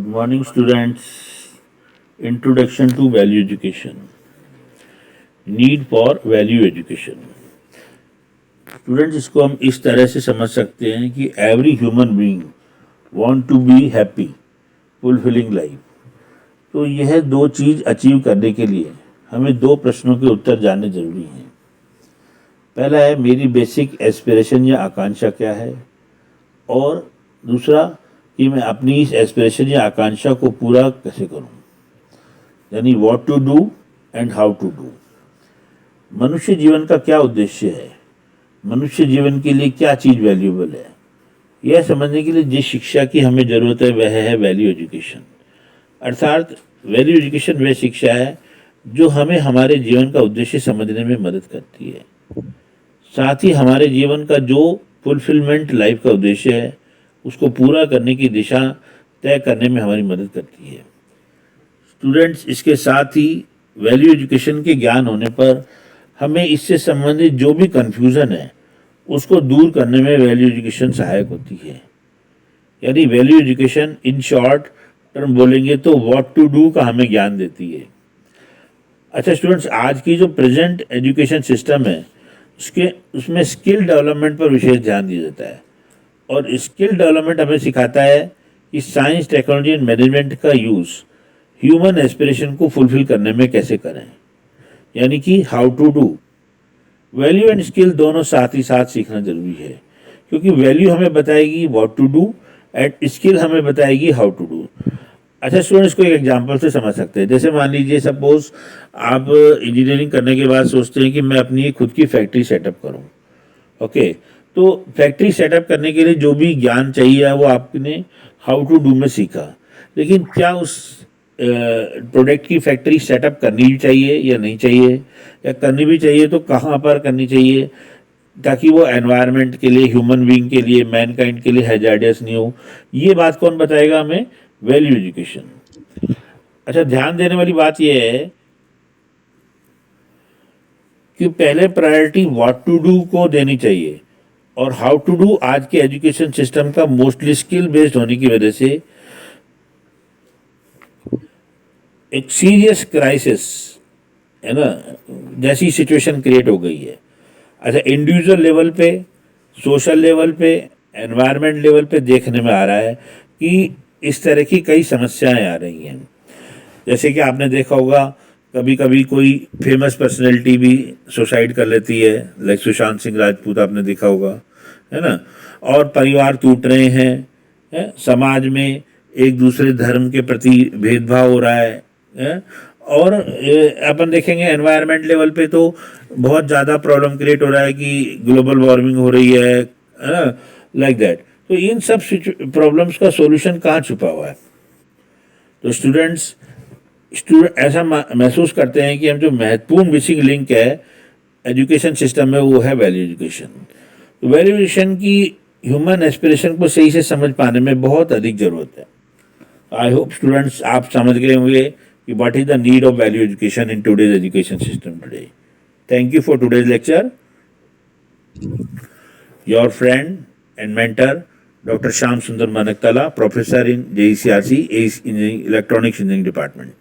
Good morning, students. Introduction to Value Education. Need for Value Education. Students, इसको हम इस तरह से समझ सकते हैं कि every human being want to be happy, fulfilling life. तो यह दो चीज़ अचीव करने के लिए हमें दो प्रश्नों के उत्तर जानने जरूरी हैं। पहला है, मेरी बेसिक एस्पिरेशन या आकांक्षा क्या है, और दूसरा कि मैं अपनी इस एस्पिरेशन या आकांक्षा को पूरा कैसे करूं, यानी what to do and how to do. मनुष्य जीवन का क्या उद्देश्य है, मनुष्य जीवन के लिए क्या चीज़ वैल्यूएबल है, यह समझने के लिए जिस शिक्षा की हमें ज़रूरत है वह है वैल्यू एजुकेशन। अर्थात वैल्यू एजुकेशन वह शिक्षा है जो हमें हमारे जीवन का उद्देश्य समझने में मदद करती है, साथ ही हमारे जीवन का जो फुलफिलमेंट लाइफ का उद्देश्य है उसको पूरा करने की दिशा तय करने में हमारी मदद करती है। स्टूडेंट्स, इसके साथ ही वैल्यू एजुकेशन के ज्ञान होने पर हमें इससे संबंधित जो भी कन्फ्यूज़न है उसको दूर करने में वैल्यू एजुकेशन सहायक होती है। यानी value education in short term बोलेंगे तो व्हाट टू डू का हमें ज्ञान देती है। अच्छा स्टूडेंट्स, आज की जो प्रेजेंट एजुकेशन सिस्टम है उसमें स्किल डेवलपमेंट पर विशेष ध्यान दिया जाता है, और स्किल डेवलपमेंट हमें सिखाता है कि साइंस, टेक्नोलॉजी एंड मैनेजमेंट का यूज़ ह्यूमन एस्पिरेशन को फुलफिल करने में कैसे करें, यानी कि how to do. Value and skill दोनों साथ ही साथ सीखना जरूरी है, क्योंकि वैल्यू हमें बताएगी what to do and skill हमें बताएगी हाउ टू डू। अच्छा स्टूडेंट्स, को एक एग्जांपल से समझ सकते हैं। जैसे मान लीजिए, सपोज आप इंजीनियरिंग करने के बाद सोचते हैं कि मैं अपनी खुद की फैक्ट्री सेटअप करूं। ओके, तो फैक्ट्री सेटअप करने के लिए जो भी ज्ञान चाहिए वो आपने हाउ टू डू में सीखा, लेकिन क्या उस प्रोडक्ट की फैक्ट्री सेटअप करनी चाहिए या नहीं चाहिए, या करनी भी चाहिए तो कहाँ पर करनी चाहिए ताकि वो एनवायरनमेंट के लिए, ह्यूमन बीइंग के लिए, मैनकाइंड के लिए हैजार्डियस नहीं हो। ये बात कौन बताएगा हमें? Value education. अच्छा, ध्यान देने वाली बात यह है कि पहले प्रायोरिटी व्हाट टू डू को देनी चाहिए, और हाउ टू डू आज के एजुकेशन सिस्टम का मोस्टली स्किल बेस्ड होने की वजह से एक सीरियस क्राइसिस है ना, जैसी सिचुएशन क्रिएट हो गई है। अच्छा, इंडिविजुअल लेवल पे, सोशल लेवल पे, एनवायरनमेंट लेवल पे देखने में आ रहा है कि इस तरह की कई समस्याएं आ रही हैं। जैसे कि आपने देखा होगा, कभी कभी कोई फेमस पर्सनैलिटी भी सुसाइड कर लेती है, लाइक सुशांत सिंह राजपूत, आपने देखा होगा, है ना। और परिवार टूट रहे हैं, समाज में एक दूसरे धर्म के प्रति भेदभाव हो रहा है, और अपन देखेंगे एनवायरनमेंट लेवल पे तो बहुत ज़्यादा प्रॉब्लम क्रिएट हो रहा है कि ग्लोबल वार्मिंग हो रही है ना, लाइक दैट। तो इन सब प्रॉब्लम्स का सॉल्यूशन कहाँ छुपा हुआ है? तो स्टूडेंट्स ऐसा महसूस करते हैं कि हम जो महत्वपूर्ण मिसिंग लिंक है एजुकेशन सिस्टम में वो है वैल्यू एजुकेशन। तो वैल्यू एजुकेशन की ह्यूमन एस्पिरेशन को सही से समझ पाने में बहुत अधिक ज़रूरत है। आई होप स्टूडेंट्स आप समझ गए होंगे कि what is the need of value education in today's education system today. Thank you for today's lecture. Your friend and mentor Dr. Shyam Sundar Manaktala, Professor in JECRC, Electronics Engineering Department.